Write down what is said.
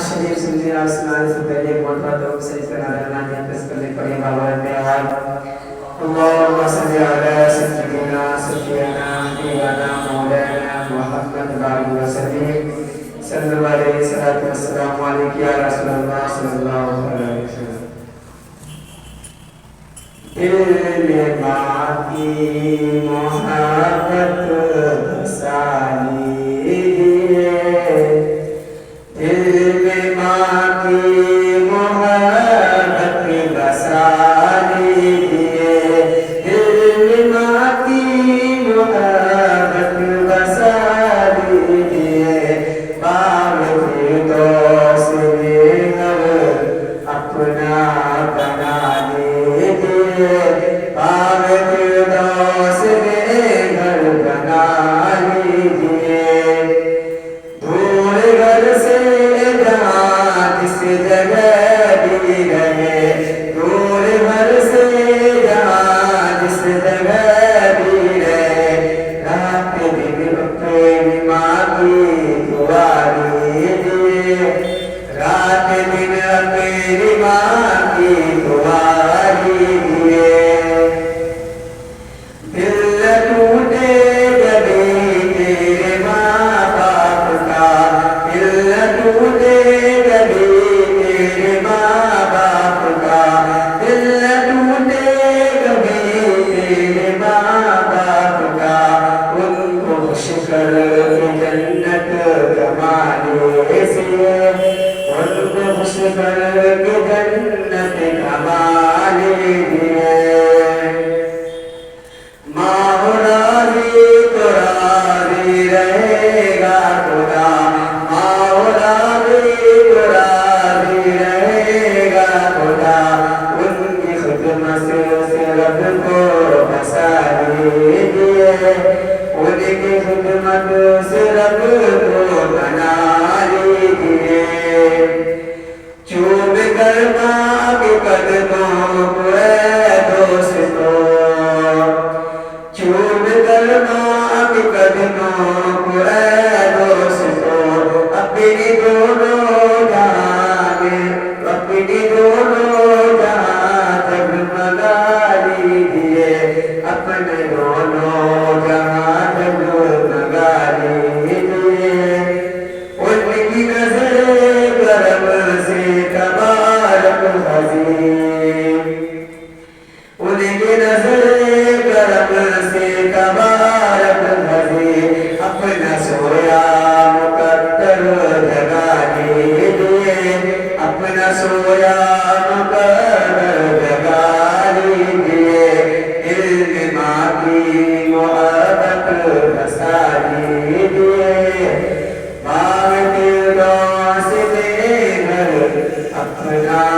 शरीफ सुनने और सुनाने से पहले बहुत बातों से इसका नारायण पेश करने पड़े बाबा ने हाल अल्लाहुम्मा सल्ली अला सय्यिदिना सफियाना हबीबना मौलाना मुहम्मद बारिक वसल्लम सल्लल्लाहु अलैहि वसल्लम अलैहि या रसूलल्लाह सल्लल्लाहु अलैहि वसल्लम। दिल में माँ की मोहब्बत बसानी दिल में माँ की मोहब्बत बसा लीजिए दिल में माँ की मोहब्बत बसा लीजिए बाग फिरदौस में घर अपना बना लीजिए बाग फिरदौस में घर बना लीजिए दूर घर से जिस जगह भी रहे दूर घर से जिस जगह भी रहे रात दिन अपनी माँ की दुआ लीजिए रात दिन अपनी माँ की दुआ लीजिए दिल टूटे कभी तेरे माँ बाप का दिल टूटे अपना